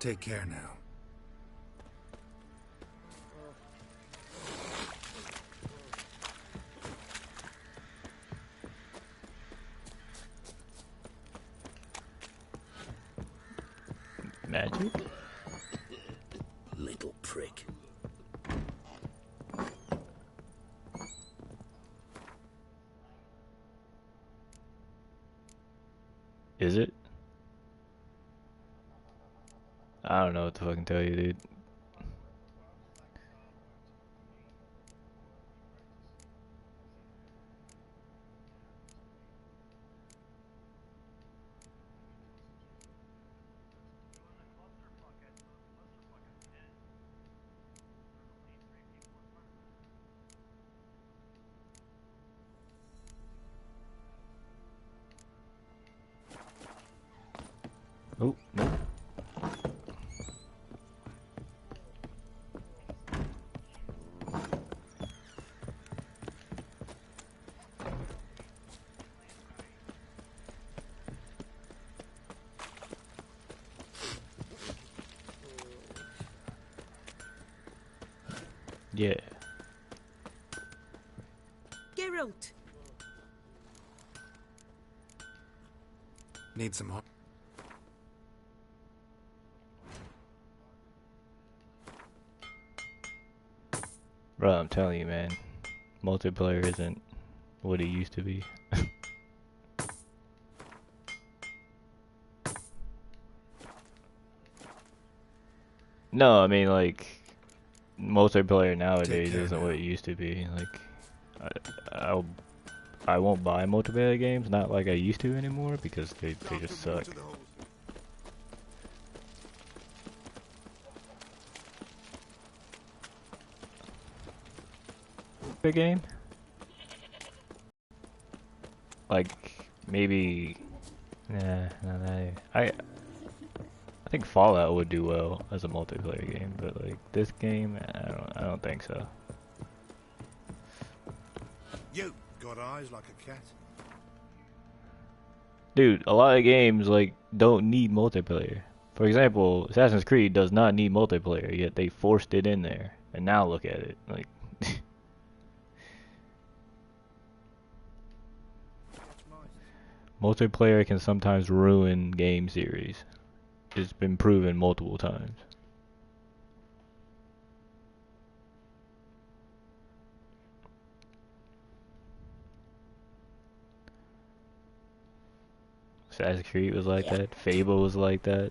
Take care now. Magic? Little prick. Is it? I don't know what to fucking tell you, dude. Oh, no. Yeah. Geralt. Need some help? Bro, I'm telling you, man. Multiplayer isn't what it used to be. No, I mean, like, multiplayer nowadays isn't what it used to be. Like, I won't buy multiplayer games, not like I used to anymore, because they just suck. Big game? Like, maybe... Nah, I think Fallout would do well as a multiplayer game, but like this game, I don't think so. You got eyes like a cat. Dude, a lot of games like don't need multiplayer. For example, Assassin's Creed does not need multiplayer, yet they forced it in there. And now look at it, like multiplayer can sometimes ruin game series. It's been proven multiple times. Assassin's Creed was like that. Fable was like that.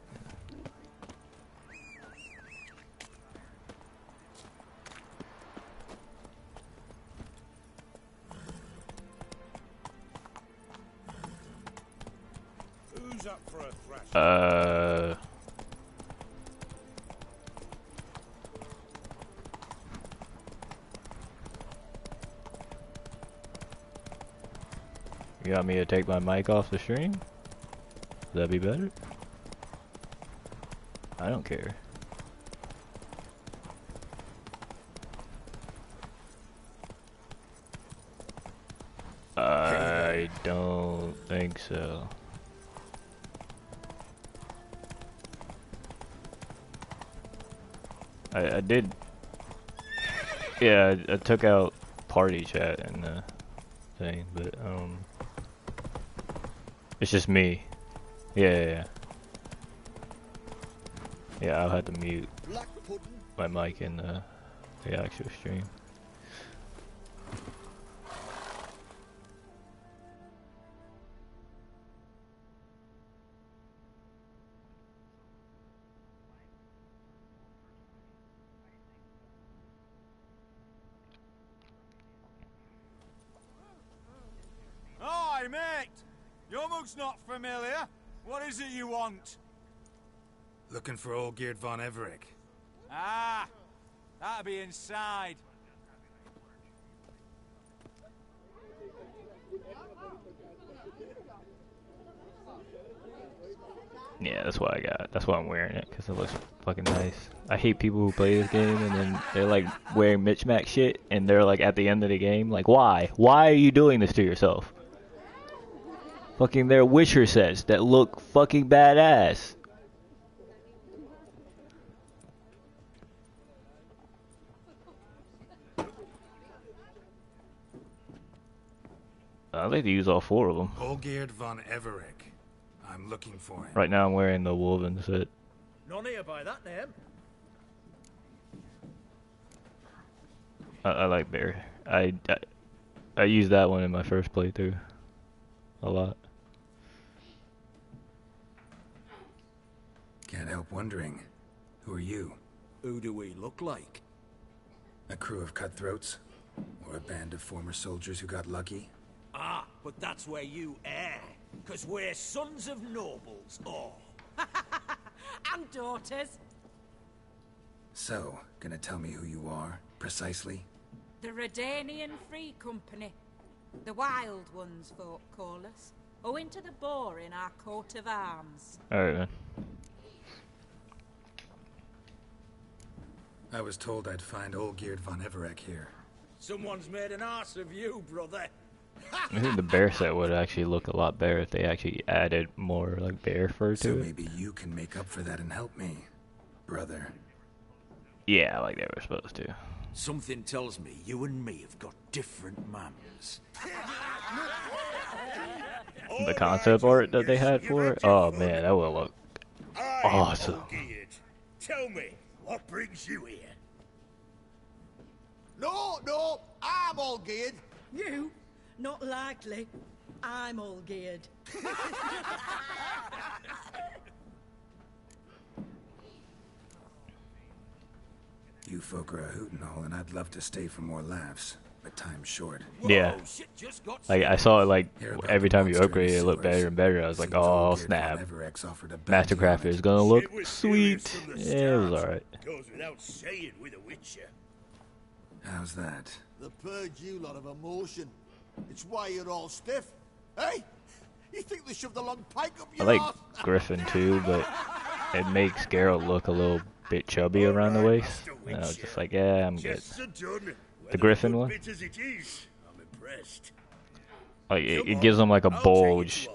Who's up for a thrash? You want me to take my mic off the stream? Would that be better? I don't care. I don't think so. I did. Yeah, I took out party chat and the thing, but it's just me. Yeah. Yeah, I'll have to mute my mic in the actual stream. Hi, mate! Your mug's not familiar. What is it you want? Looking for Olgierd von Everec. Ah, that'll be inside. Yeah, that's what I got. That's why I'm wearing it, because it looks fucking nice. I hate people who play this game and then they're like wearing Mitch Mac shit and they're like at the end of the game, like why? Why are you doing this to yourself? Fucking their Witcher sets that look fucking badass. I'd like to use all 4 of them. Olgierd von Everec. I'm looking for him. Right now I'm wearing the Wolven set. None here by that name. I like Bear. I used that one in my first playthrough. A lot. Can't help wondering. Who are you? Who do we look like? A crew of cutthroats? Or a band of former soldiers who got lucky? Ah, but that's where you err. 'Cause we're sons of nobles, all. And daughters. So, gonna tell me who you are, precisely? The Redanian Free Company. The Wild Ones, folk call us. Owing to the boar in our coat of arms. Alright, man. I was told I'd find Olgierd von Everec here. Someone's made an arse of you, brother. I think the bear set would actually look a lot better if they actually added more like bear fur So to it. maybe you can make up for that and help me, brother. Yeah, like they were supposed to. Something tells me you and me have got different mams. The concept art that they had for it, oh man, that would look awesome. Tell me, what brings you here? No, I'm Olgierd. You? Not likely. I'm all geared. You folk are a hoot and all, and I'd love to stay for more laughs, but time's short. Yeah. Whoa, shit just got Like I serious. saw it like Hear about every the time you monster upgrade it, it looked sewers. better and better. I was like, Seems oh Olgierd von snap. Everec's offered a bounty Mastercraft on it. is gonna look It was sweet. serious from the Yeah, it was start. alright. Goes without saying with a Witcher. How's that? The purge you lot of emotion. It's why you're all stiff. Hey? You think they shoved a long pike up I your like arse? Griffin too, but it makes Geralt look a little bit chubby around the waist. And I was just like, yeah, I'm good. Just done. The Griffin one? Bit as it is, I'm impressed. Like it gives him like a bulge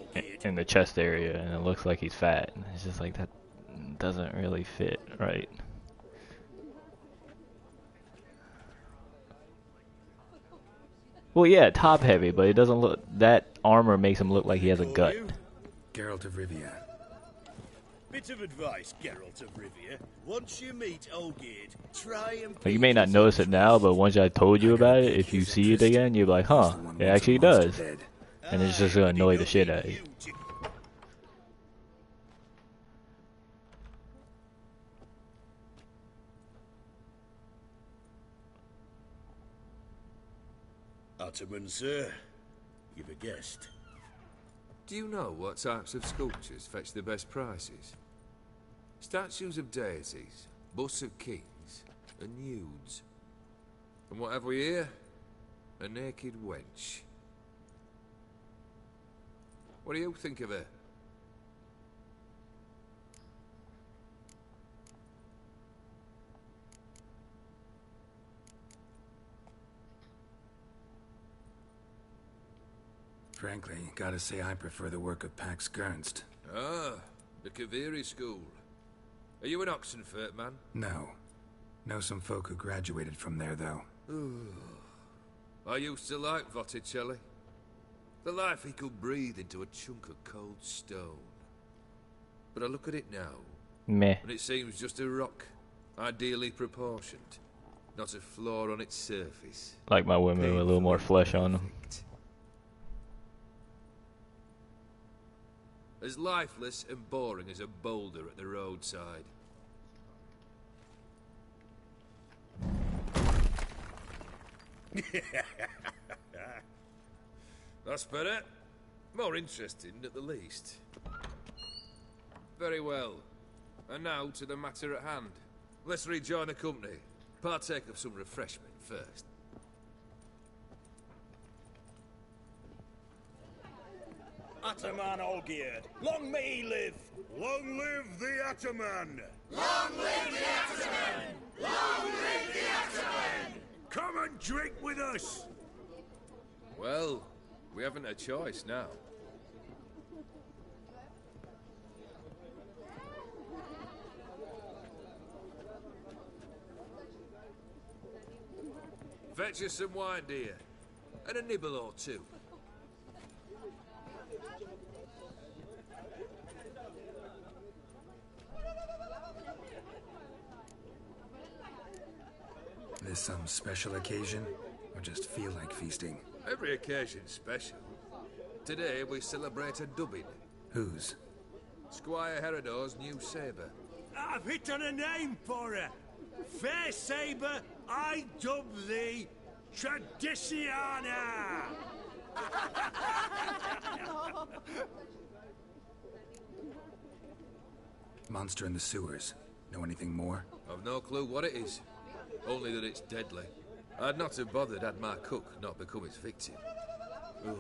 in the chest area, and it looks like he's fat. And it's just like that doesn't really fit right. Well, yeah, top heavy, but it doesn't look. That armor makes him look like he has a gut. Geralt of Rivia. Bit of advice, Geralt of Rivia. Once you meet Olgierd, try and... Like, you may not notice it now, but once I told you about it, if you see it again, you'll be like, huh, it actually does. And it's just gonna annoy the shit out of you. Ottoman, sir. You've a guest. Do you know what types of sculptures fetch the best prices? Statues of deities, busts of kings, and nudes. And what have we here? A naked wench. What do you think of her? Frankly, gotta say I prefer the work of Pax Gernst. Ah, the Kaviri school. Are you an Oxenfurt man? No. Know some folk who graduated from there, though. I used to like Botticelli. The life he could breathe into a chunk of cold stone. But I look at it now, Meh. and it seems just a rock, ideally proportioned. Not a flaw on its surface. Like my women with a little more flesh on them. As lifeless and boring as a boulder at the roadside. That's better. More interesting, at the least. Very well. And now to the matter at hand. Let's rejoin the company. Partake of some refreshment first. Ataman Olgierd. Long may he live. Long live the Ataman. Come and drink with us. Well, we haven't a choice now. Fetch us some wine, dear. And a nibble or two. this some special occasion? Or just feel like feasting? Every occasion's special. Today we celebrate a dubbing. Whose? Squire Herodor's new sabre. I've hit on a name for her. Fair Sabre, I dub thee Tradiciana. Monster in the sewers. Know anything more? I've no clue what it is. Only that it's deadly. I'd not have bothered had my cook not become its victim. Oh,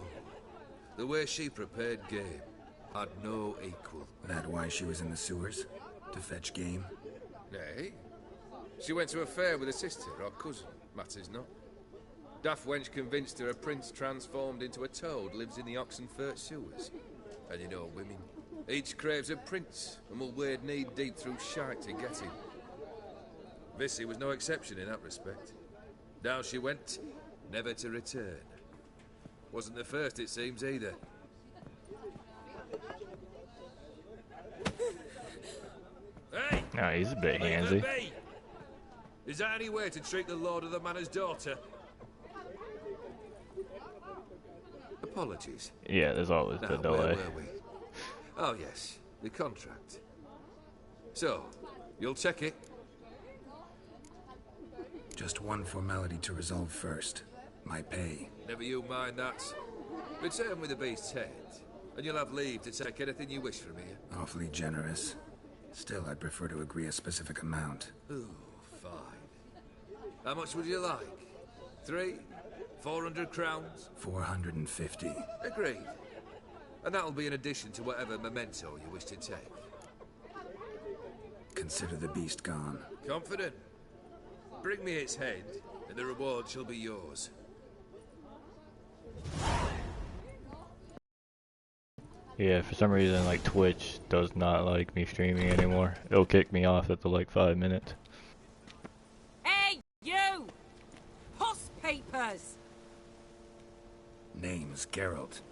the way she prepared game had no equal. That why she was in the sewers? To fetch game? Nay. She went to a fair with a sister or cousin. Matters not. Daft wench convinced her a prince transformed into a toad lives in the Oxenfurt sewers. And you know women. Each craves a prince and will wade knee-deep through shite to get him. Vissy was no exception in that respect. Down she went, never to return. Wasn't the first, it seems, either. Hey! No, he's a bit Leave her handsy. be. Is that any way to treat the lord of the manor's daughter? Apologies. Yeah, there's always Now, the where delay. were we? Oh, yes, the contract. So, you'll check it? Just one formality to resolve first. My pay. Never you mind that. Return with the beast's head, and you'll have leave to take anything you wish from here. Awfully generous. Still, I'd prefer to agree a specific amount. Ooh, fine. How much would you like? 300? 400 crowns? 450. Agreed. And that'll be in addition to whatever memento you wish to take. Consider the beast gone. Confident? Bring me its head, and the reward shall be yours. Yeah, for some reason, like, Twitch does not like me streaming anymore. It'll kick me off after like 5 minutes. Hey, you! Puss papers! Name's Geralt.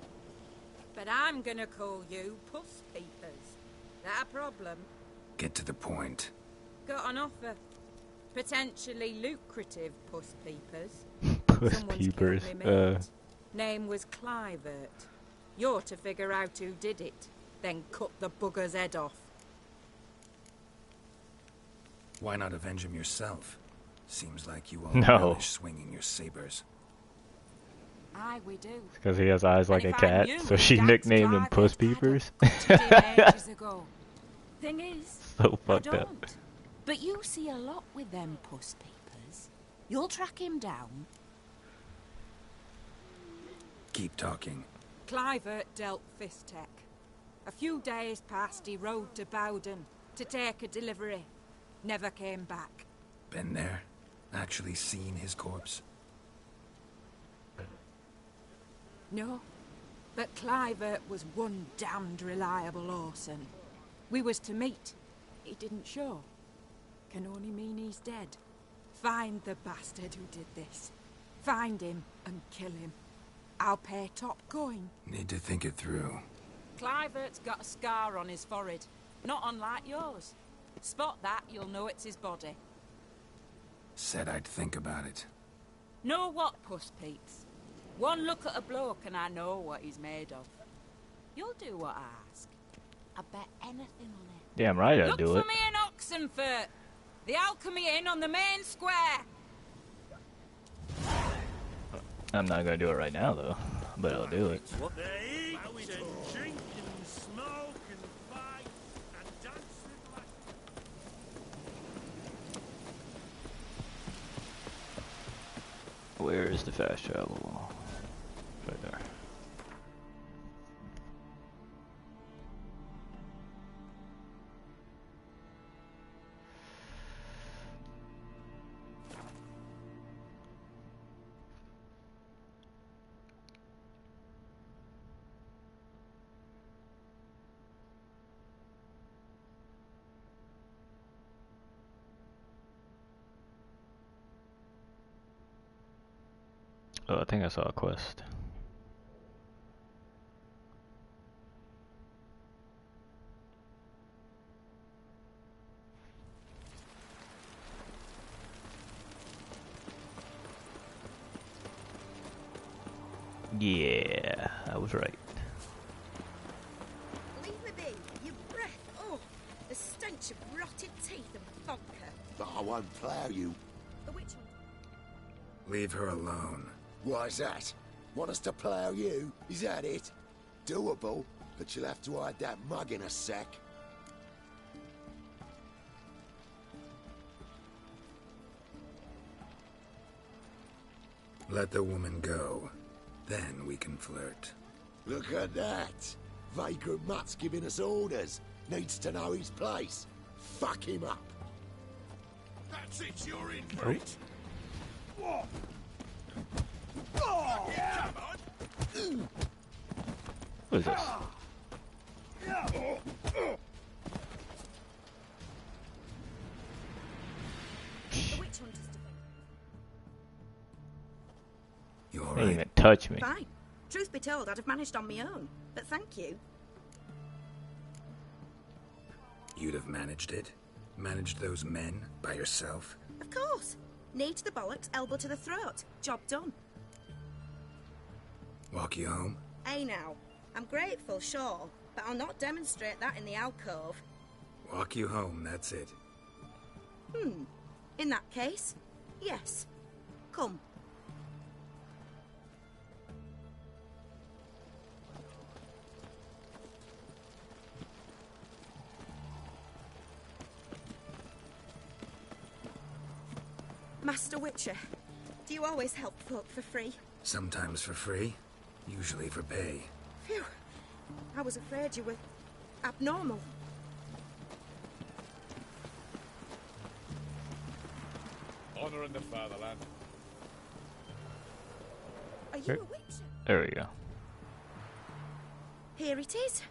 But I'm gonna call you Puss Peepers. That a problem? Get to the point. Got an offer. Potentially lucrative Puss Peepers. Puss Someone's peepers. killed me mate. Name was Clivert. You're to figure out who did it, then cut the bugger's head off. Why not avenge him yourself? Seems like you all No. relish swinging your sabers. Aye, we do. Because he has eyes like a And if I cat, knew so she Dad's nicknamed him Clivert, Puss I'd Peepers. have gutted him ages ago. Thing is, So I fucked up. don't. But you see a lot with them Puss Peepers. You'll track him down. Keep talking. Clivert dealt Fistech. A few days past, he rode to Bowden to take a delivery. Never came back. Been there? Actually seen his corpse? No, but Clivert was one damned reliable Orson. We was to meet. He didn't show. Can only mean he's dead. Find the bastard who did this. Find him and kill him. I'll pay top coin. Need to think it through. Clivert's got a scar on his forehead, not unlike yours. Spot that, you'll know it's his body. Said I'd think about it. Know what, Puss Peeps? One look at a bloke and I know what he's made of. You'll do what I ask. I bet anything on it. Damn right I'd Look do for it. me in Oxenfurt. The Alchemy Inn on the main square. I'm not gonna do it right now though, but I'll do it. They eat and drink and smoke and fight and dance with life. Where is the fast travel? Right there. Oh, I think I saw a quest. Yeah, I was right. Leave me be. Your breath. Oh, the stench of rotted teeth and vodka. But I won't plough you. The witch hunt. Leave her alone. Why's that? Want us to plough you? Is that it? Doable, but you'll have to hide that mug in a sec. Let the woman go. Then we can flirt. Look at that. Vagrant Mutt's giving us orders. Needs to know his place. Fuck him up. That's it, you're in for it. What? Oh, yeah. Come on. What is this? The witch hunters defend. You They all didn't right? even touch me. Fine. Truth be told, I'd have managed on my own. But thank you. You'd have managed it? Managed those men by yourself? Of course. Knee to the bollocks, elbow to the throat. Job done. Walk you home? Hey now. I'm grateful, sure, but I'll not demonstrate that in the alcove. Walk you home, that's it. In that case, yes. Come. Master Witcher, do you always help folk for free? Sometimes for free, usually for pay. Phew. I was afraid you were abnormal. Honor in the fatherland. Are you Sure. a Witcher? There we go. Here it is.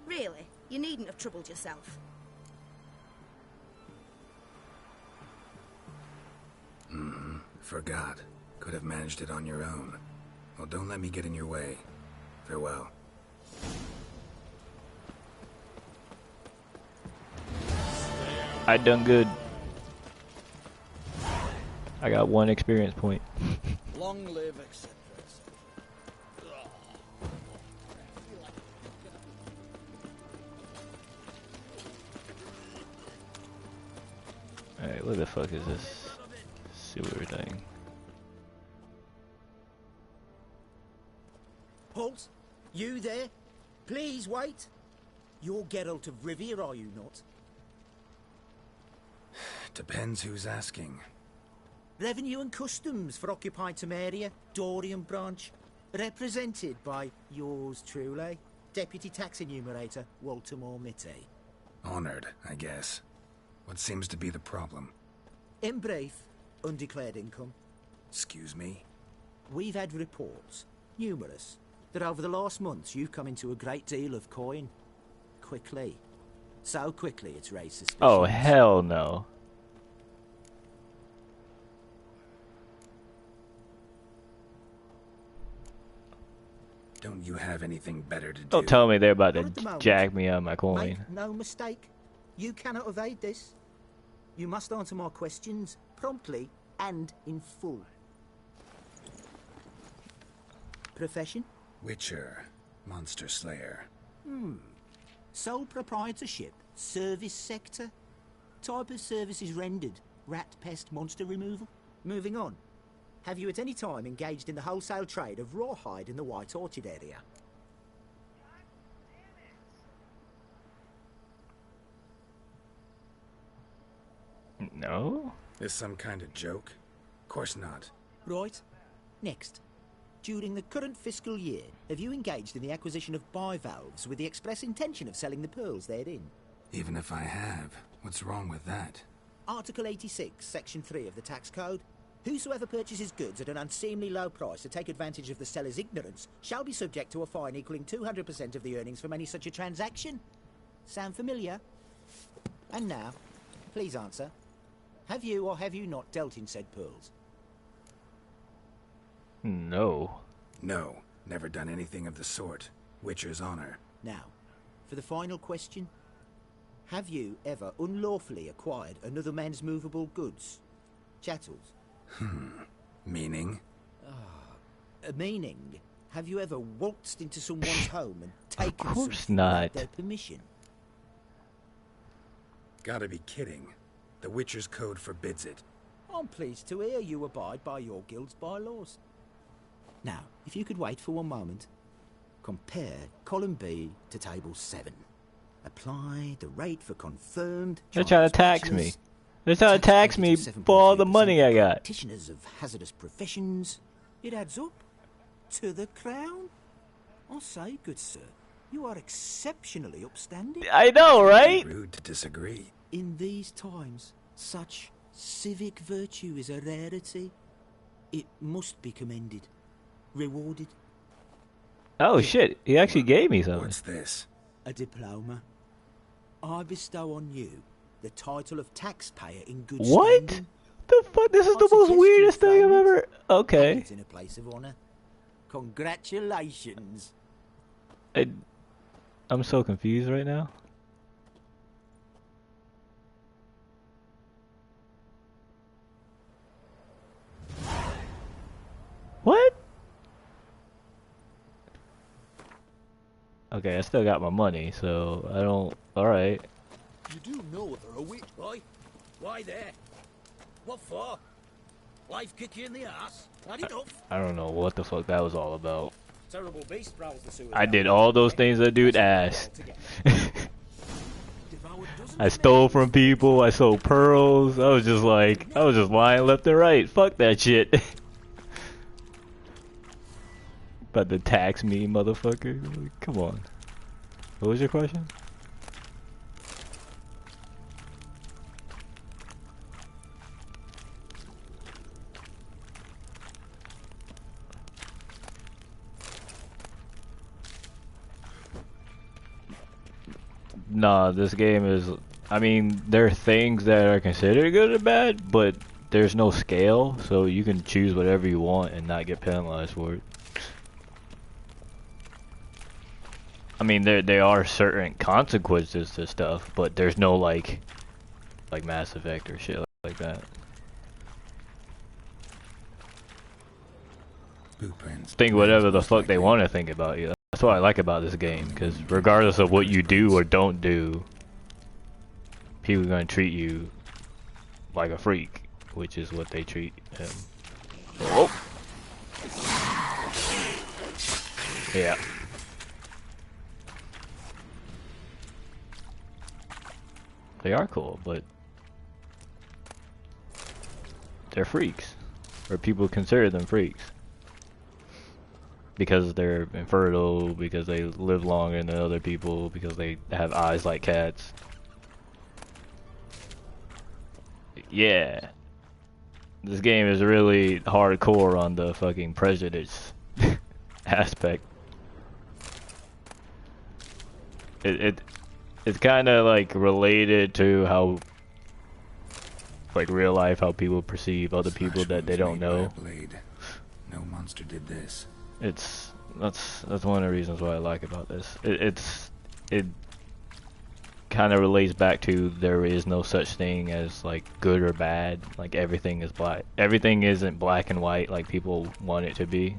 Really, you needn't have troubled yourself. Forgot. Could have managed it on your own. Well, don't let me get in your way. Farewell. I done good. I got 1 experience point. Long live, etc. Alright, what the fuck is this sewer thing? Halt! You there? Please wait. You're Geralt of Rivia, are you not? Depends who's asking. Revenue and Customs for occupied Temeria, Dorian branch, represented by yours truly, Deputy Tax Enumerator Walter Mitte. Honored, I guess. What seems to be the problem? In brief, undeclared income. Excuse me? We've had reports, numerous, that over the last months you've come into a great deal of coin. Quickly. So quickly it's raised suspicion. Oh, hell no. Don't you have anything better to do? Don't tell me they're about Not at the to moment. jack me on my coin. Make no mistake. You cannot evade this. You must answer my questions promptly and in full. Profession? Witcher. Monster Slayer. Sole proprietorship? Service sector? Type of services rendered? Rat, pest, monster removal? Moving on. Have you at any time engaged in the wholesale trade of rawhide in the White Orchard area? No? This some kind of joke? Of course not. Right. Next. During the current fiscal year, have you engaged in the acquisition of bivalves with the express intention of selling the pearls therein? Even if I have, what's wrong with that? Article 86, Section 3 of the Tax Code. Whosoever purchases goods at an unseemly low price to take advantage of the seller's ignorance shall be subject to a fine equaling 200% of the earnings from any such a transaction. Sound familiar? And now, please answer. Have you or have you not dealt in said pearls? No. No, never done anything of the sort. Witcher's honor. Now, for the final question. Have you ever unlawfully acquired another man's movable goods? Chattels? Meaning? Meaning, Have you ever waltzed into someone's home and taken Of course something not. without their permission? Gotta be kidding. The Witcher's Code forbids it. I'm pleased to hear you abide by your guild's bylaws. Now, if you could wait for one moment, compare column B to table 7. Apply the rate for confirmed. They're trying to tax me. They're trying to tax me for all the money I got. Practitioners of hazardous professions. It adds up to the crown. I say, good sir, you are exceptionally upstanding. I know, right? Rude to disagree. In these times, such civic virtue is a rarity. It must be commended, rewarded. Oh shit, he actually gave me something. What's this? A diploma. I bestow on you the title of taxpayer in good What? standing. The fuck? This is the most weirdest thing I've ever. Okay. It's in a place of honor. Congratulations. I'm so confused right now. What? Okay, I still got my money, so I don't. Alright. You do know they're a witch, boy. Why there? What for? Life kick you in the ass? Had enough? I don't know what the fuck that was all about. Terrible beast prowls the sewers. I did all those things that dude asked. I stole from people, I sold pearls, I was just lying left and right. Fuck that shit. About to tax me, motherfucker. Come on. What was your question? Nah, this game is... I mean, there are things that are considered good or bad, but there's no scale, so you can choose whatever you want and not get penalized for it. I mean, there are certain consequences to stuff, but there's no like Mass Effect or shit like that. Blueprints. Think whatever the fuck they want to think about you. That's what I like about this game, because regardless of what you do or don't do, people are going to treat you like a freak, which is what they treat him. Oh. Yeah. They are cool, but they're freaks, or people consider them freaks. Because they're infertile, because they live longer than other people, because they have eyes like cats. Yeah. This game is really hardcore on the fucking prejudice aspect. It's kind of like related to how, like real life, how people perceive other people that they don't know. No monster did this. That's one of the reasons why I like about this. It kind of relates back to there is no such thing as like good or bad. Like everything is black. Everything isn't black and white like people want it to be.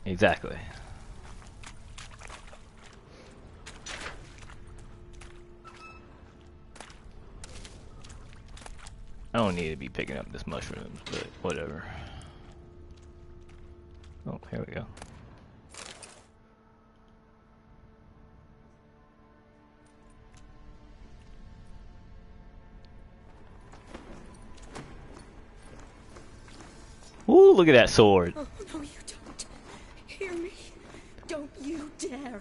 Exactly. I don't need to be picking up this mushrooms, but whatever. Oh, here we go. Ooh, look at that sword. Oh, no, you don't. Hear me. Don't you dare.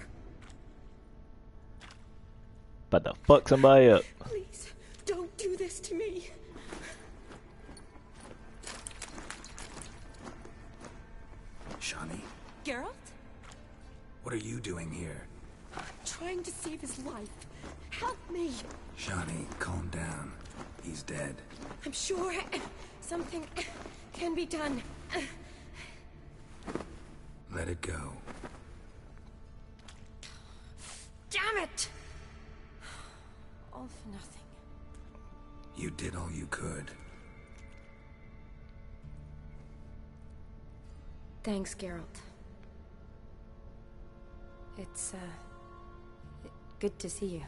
About to fuck somebody up. Please, don't do this to me. Shani, Geralt? what are you doing here? Trying to save his life. Help me. Shani, calm down. He's dead. I'm sure something can be done. Let it go. Damn it! All for nothing. You did all you could. Thanks, Geralt. It's, good to see you.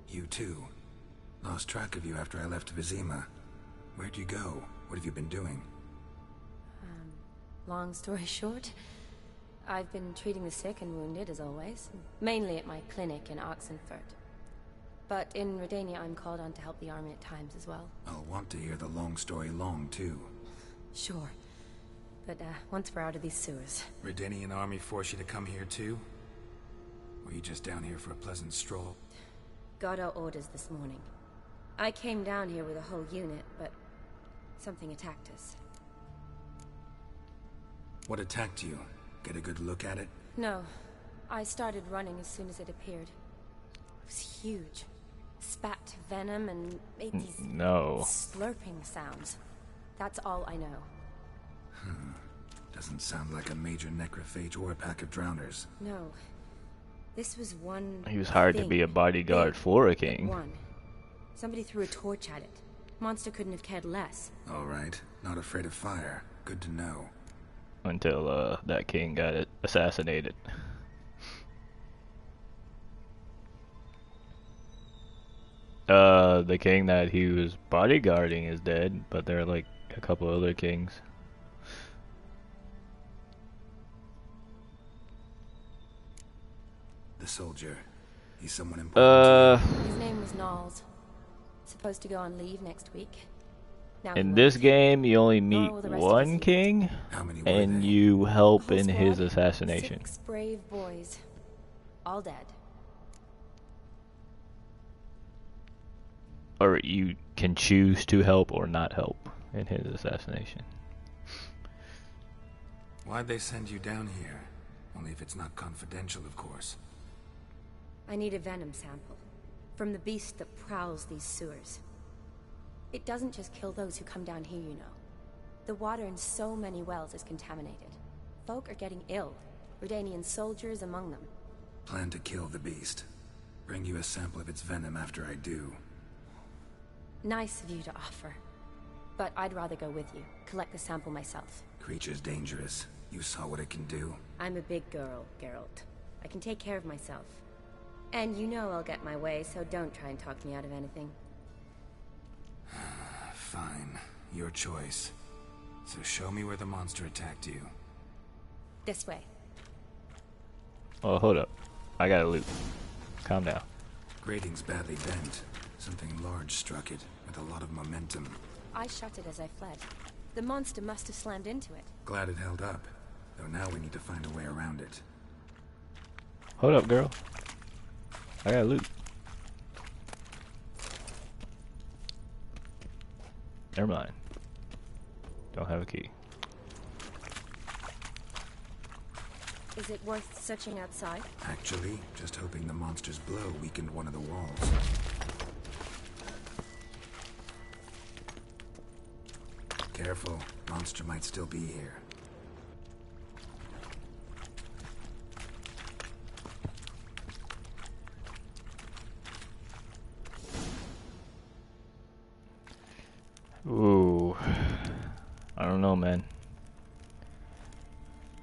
You too. Lost track of you after I left Vizima. Where'd you go? What have you been doing? Long story short, I've been treating the sick and wounded, as always. Mainly at my clinic in Oxenfurt. But in Redania, I'm called on to help the army at times as well. I'll want to hear the long story long, too. Sure. But, once we're out of these sewers... Redanian army force you to come here, too? Or are you just down here for a pleasant stroll? Got our orders this morning. I came down here with a whole unit, but... something attacked us. What attacked you? Get a good look at it? No. I started running as soon as it appeared. It was huge. Spat venom and made these slurping sounds. That's all I know. Doesn't sound like a major necrophage or a pack of drowners. No. This was one He was hired to be a bodyguard for a king. One. Somebody threw a torch at it. Monster couldn't have cared less. Alright. Not afraid of fire. Good to know. Until, that king got assassinated. The king that he was bodyguarding is dead, but there are like a couple other kings. The soldier. He's someone important. His name was Knowles. Supposed to go on leave next week. Now in this game, you only meet one king, and you help in his assassination. 6 brave boys. All dead. Or you can choose to help or not help in his assassination. Why'd they send you down here? Only if it's not confidential, of course. I need a venom sample. From the beast that prowls these sewers. It doesn't just kill those who come down here, you know. The water in so many wells is contaminated. Folk are getting ill. Redanian soldiers among them. Plan to kill the beast. Bring you a sample of its venom after I do. Nice of you to offer. But I'd rather go with you. Collect the sample myself. Creature's dangerous. You saw what it can do. I'm a big girl, Geralt. I can take care of myself. And you know I'll get my way, so don't try and talk me out of anything. Fine. Your choice. So show me where the monster attacked you. This way. Oh, hold up. I gotta loot. Calm down. Grating's badly bent. Something large struck it, with a lot of momentum. I shut it as I fled. The monster must have slammed into it. Glad it held up. Though now we need to find a way around it. Hold up, girl. I gotta loot. Never mind. Don't have a key. Is it worth searching outside? Actually, just hoping the monster's blow weakened one of the walls. Careful. Monster might still be here. Ooh. I don't know, man.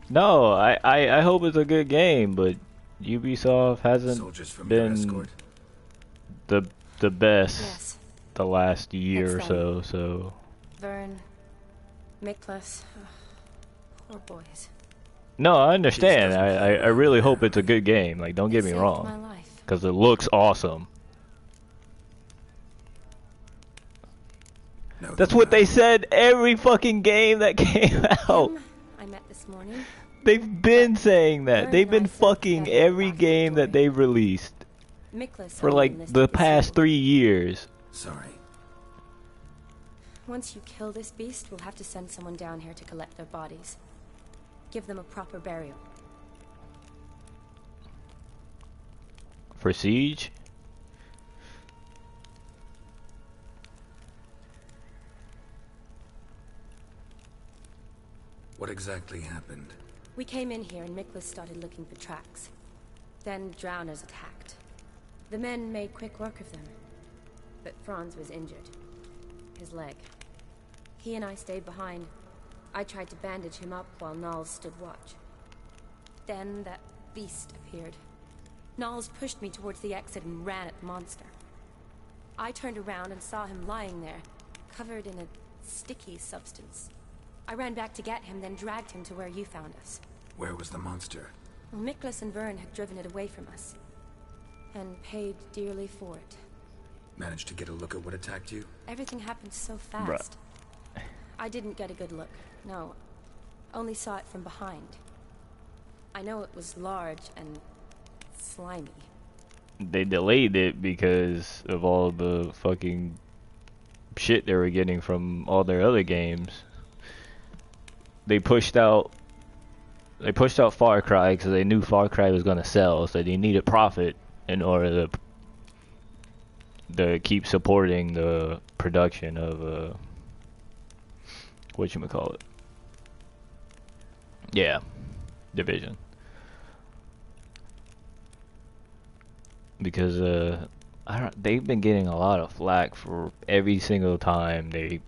No, I hope it's a good game, but Ubisoft hasn't been the best the last year or so. Vern, Miklas, poor boys. No, I understand. I really hope it's a good game. Like, don't get me wrong, because it looks awesome. No, that's what they said every fucking game that came out. I met this morning. They've been saying that. They've been fucking every game that they've released for like the past 3 years. Sorry. Once you kill this beast, we'll have to send someone down here to collect their bodies. Give them a proper burial. For Siege? What exactly happened? We came in here and Miklas started looking for tracks. Then drowners attacked. The men made quick work of them. But Franz was injured. His leg. He and I stayed behind. I tried to bandage him up while Nals stood watch. Then that beast appeared. Nals pushed me towards the exit and ran at the monster. I turned around and saw him lying there, covered in a sticky substance. I ran back to get him, then dragged him to where you found us. Where was the monster? Well, Miklas and Vern had driven it away from us, and paid dearly for it. Managed to get a look at what attacked you? Everything happened so fast. I didn't get a good look, no. Only saw it from behind. I know it was large and slimy. They delayed it because of all the fucking shit they were getting from all their other games. They pushed out Far Cry because they knew Far Cry was gonna sell, so they needed profit in order to keep supporting the production of whatchamacallit. Yeah, Division. Because they've been getting a lot of flack for every single time they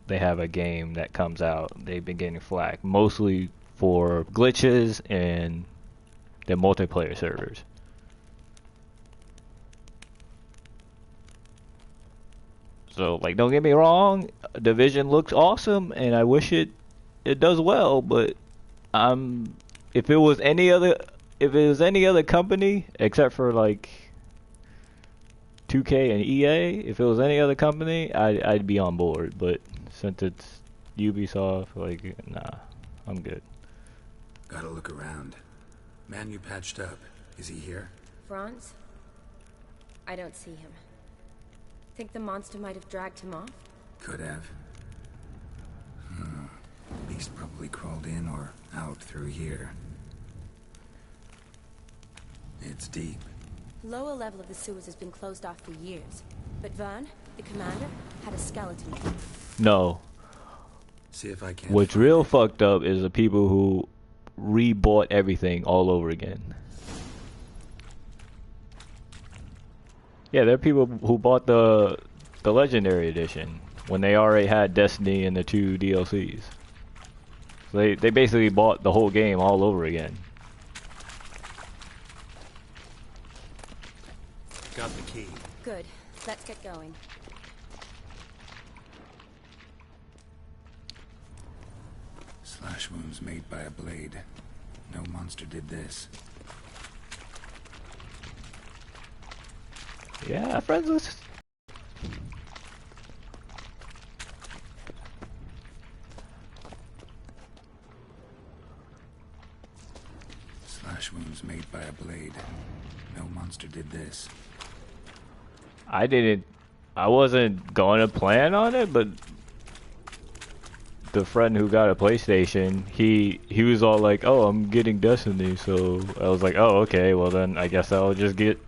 have a game that comes out. They've been getting flack mostly for glitches and the multiplayer servers. So, like, don't get me wrong, Division looks awesome, and I wish it does well. But if it was any other company except for like 2K and EA, if it was any other company, I'd be on board. But since it's Ubisoft, like, nah, I'm good. Gotta look around. Man you patched up, is he here? Franz? I don't see him. Think the monster might have dragged him off? Could have. Beast probably crawled in or out through here. It's deep. Lower level of the sewers has been closed off for years. But Vern, the commander, had a skeleton. No. See if I can. What's real fucked up is the people who rebought everything all over again. Yeah, there are people who bought the Legendary Edition when they already had Destiny and the 2 DLCs. So they basically bought the whole game all over again. Got the key. Good. Let's get going. Slash wounds made by a blade. No monster did this. Yeah, friends with... Slash wounds made by a blade. No monster did this. I wasn't going to plan on it, but the friend who got a PlayStation, he was all like, oh, I'm getting Destiny, so I was like, oh, okay, well then I guess I'll just get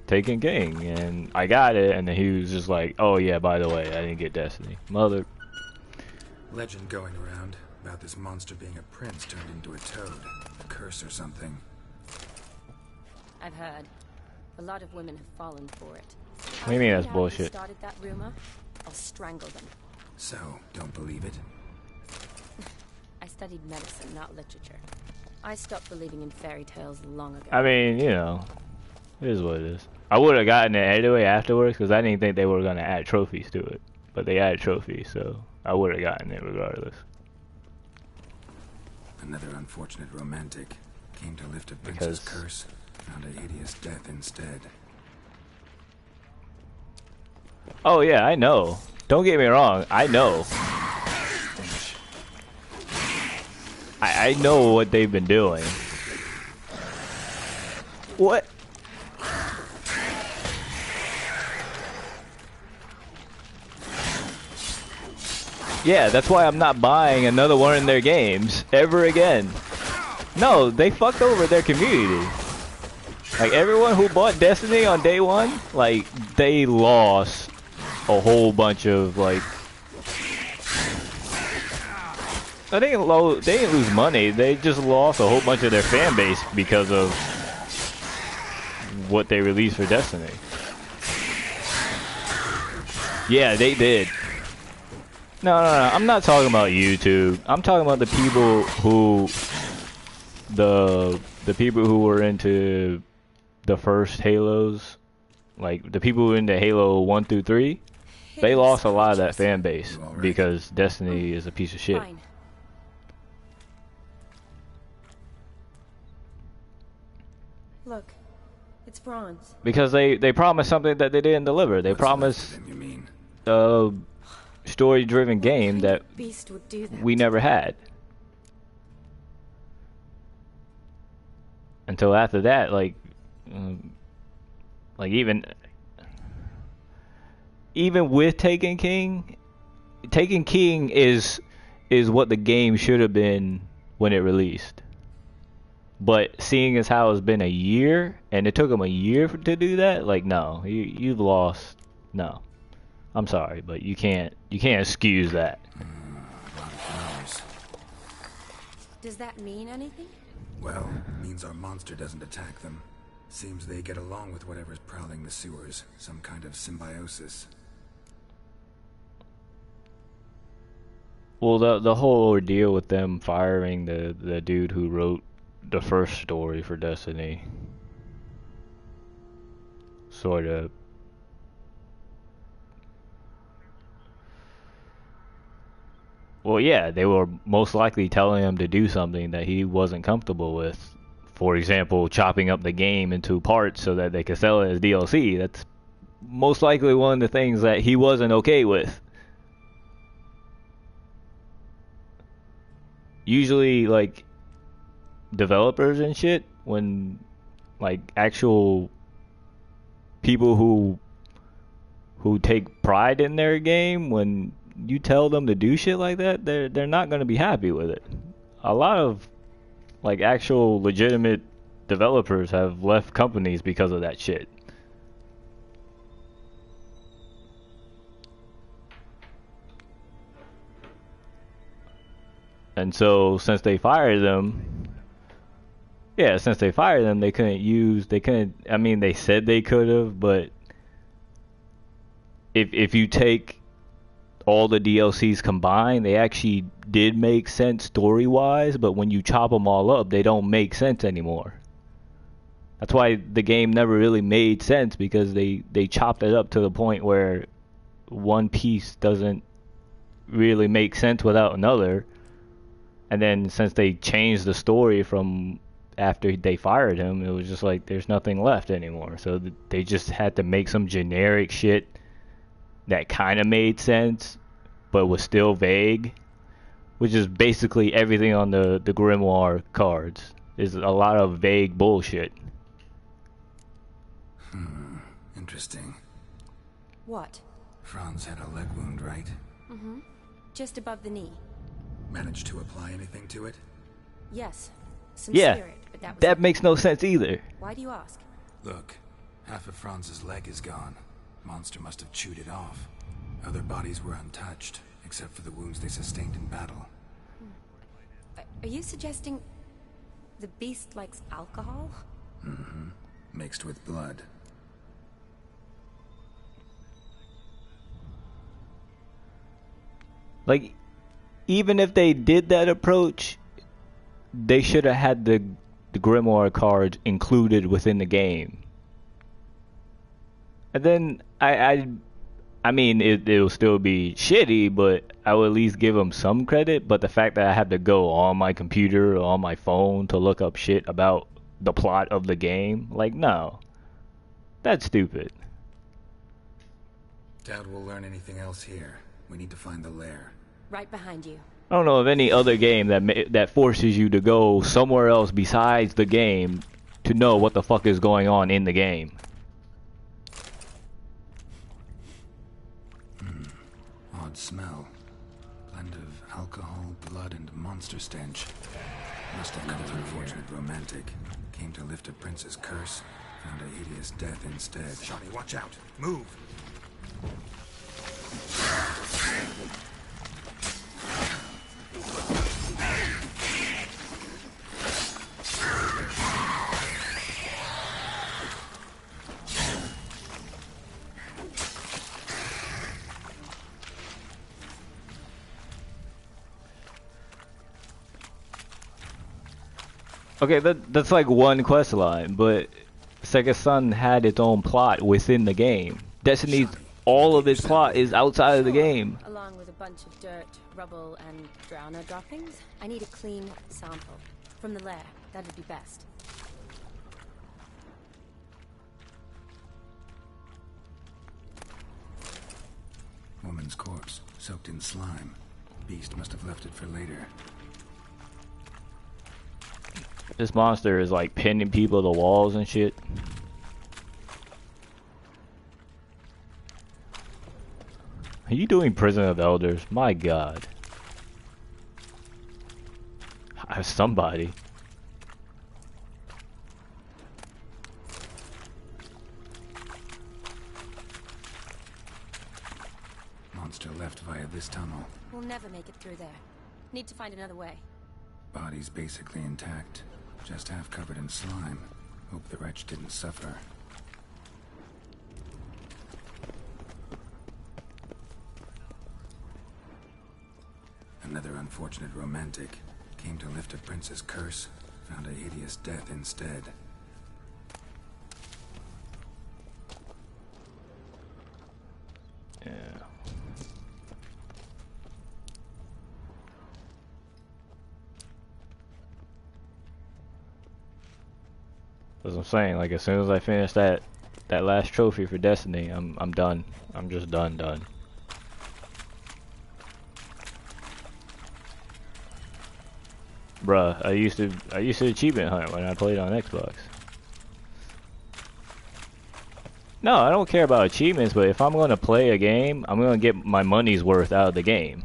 Taken King, and I got it, and then he was just like, oh yeah, by the way, I didn't get Destiny. Mother... Legend going around about this monster being a prince turned into a toad. A curse or something. I've heard. A lot of women have fallen for it. What do you mean that's bullshit? Started that rumor, I'll strangle them. So, don't believe it? I studied medicine, not literature. I stopped believing in fairy tales long ago. I mean, you know, it is what it is. I would have gotten it anyway afterwards, because I didn't think they were going to add trophies to it. But they added trophies, so I would have gotten it regardless. Another unfortunate romantic. Came to lift a prince's curse. Found a hideous death instead. Oh yeah, I know. Don't get me wrong, I know. I know what they've been doing. What? Yeah, that's why I'm not buying another one in their games ever again. No, they fucked over their community. Like, everyone who bought Destiny on day one, like, they lost a whole bunch of, like... They didn't lose money, they just lost a whole bunch of their fan base because of what they released for Destiny. Yeah, they did. No, I'm not talking about YouTube. I'm talking about the people who, the people who were into the first Halos, like the people who were into Halo 1 through 3. They lost a lot of that fan base because Destiny is a piece of shit. Fine. Look, it's Franz. Because they promised something that they didn't deliver. They promised a story-driven game that Beast would do that. we never had. Until after that, like even with Taken King is what the game should have been when it released. But seeing as how it's been a year, and it took them a year to do that, like, no, you've lost. No, I'm sorry, but you can't excuse that. Does that mean anything? Well, it means our monster doesn't attack them. Seems they get along with whatever's prowling the sewers. Some kind of symbiosis. Well, the whole ordeal with them firing the dude who wrote the first story for Destiny, sort of. Well, yeah, they were most likely telling him to do something that he wasn't comfortable with. For example, chopping up the game into parts so that they could sell it as DLC. That's most likely one of the things that he wasn't okay with. Usually, like, developers and shit, when, like, actual people who take pride in their game, when you tell them to do shit like that, they're not going to be happy with it. A lot of, like, actual legitimate developers have left companies because of that shit. And so since they fired them, they couldn't, I mean, they said they could have, but if you take all the DLCs combined, they actually did make sense story-wise, but when you chop them all up, they don't make sense anymore. That's why the game never really made sense, because they chopped it up to the point where one piece doesn't really make sense without another. And then since they changed the story from after they fired him, it was just like there's nothing left anymore. So they just had to make some generic shit that kind of made sense, but was still vague, which is basically everything on the Grimoire cards. Is a lot of vague bullshit. Interesting. What? Franz had a leg wound, right? Mm-hmm. Just above the knee. Managed to apply anything to it? Yes. Some Yeah, spirit, but that was that makes no sense either. Why do you ask? Look, half of Franz's leg is gone. Monster must have chewed it off. Other bodies were untouched, except for the wounds they sustained in battle. Are you suggesting the beast likes alcohol? Mm-hmm. Mixed with blood. Like, even if they did that approach, they should have had the Grimoire cards included within the game. And then I mean, it'll still be shitty, but I will at least give them some credit. But the fact that I have to go on my computer or on my phone to look up shit about the plot of the game, like, no. That's stupid. Doubt we'll learn anything else here. We need to find the lair. Right behind you. I don't know of any other game that forces you to go somewhere else besides the game to know what the fuck is going on in the game. Odd smell. Blend of alcohol, blood, and monster stench. Must have come through unfortunate romantic. Came to lift a prince's curse. Found a hideous death instead. Johnny, watch out! Move! Okay, that's like one quest line, but Sega Sun had its own plot within the game. Destiny's all of its plot is outside of the game. Along with a bunch of dirt, rubble, and drowner droppings, I need a clean sample from the lair. That'd be best. Woman's corpse, soaked in slime. Beast must have left it for later. This monster is like pinning people to walls and shit. Are you doing Prison of Elders? My god. Somebody. Monster left via this tunnel. We'll never make it through there. Need to find another way. Body's basically intact, just half covered in slime. Hope the wretch didn't suffer. Another unfortunate romantic. Came to lift a prince's curse, found a hideous death instead. Yeah. As I'm saying, like as soon as I finish that last trophy for Destiny, I'm done. I'm just done. Bruh, I used to achievement hunt when I played on Xbox. No, I don't care about achievements, but if I'm going to play a game, I'm going to get my money's worth out of the game.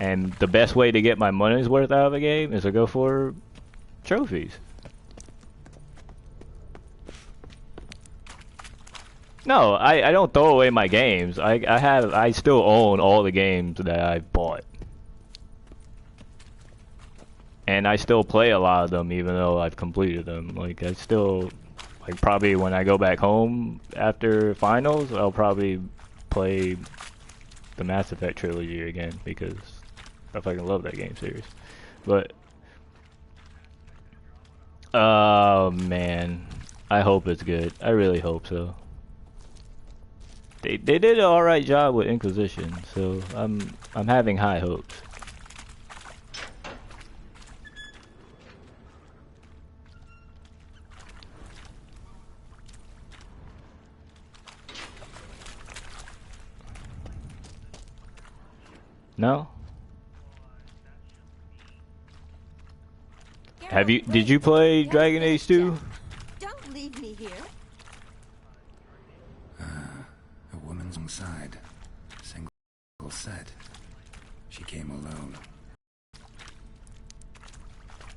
And the best way to get my money's worth out of a game is to go for trophies. No, I don't throw away my games. I still own all the games that I bought. And I still play a lot of them even though I've completed them. Like I still, like probably when I go back home after finals, I'll probably play the Mass Effect trilogy again because I fucking love that game series. But oh man, I hope it's good. I really hope so. They did an alright job with Inquisition, so I'm having high hopes. No? Did you play Dragon Age 2? Don't leave me here. A woman's side. Single set. She came alone.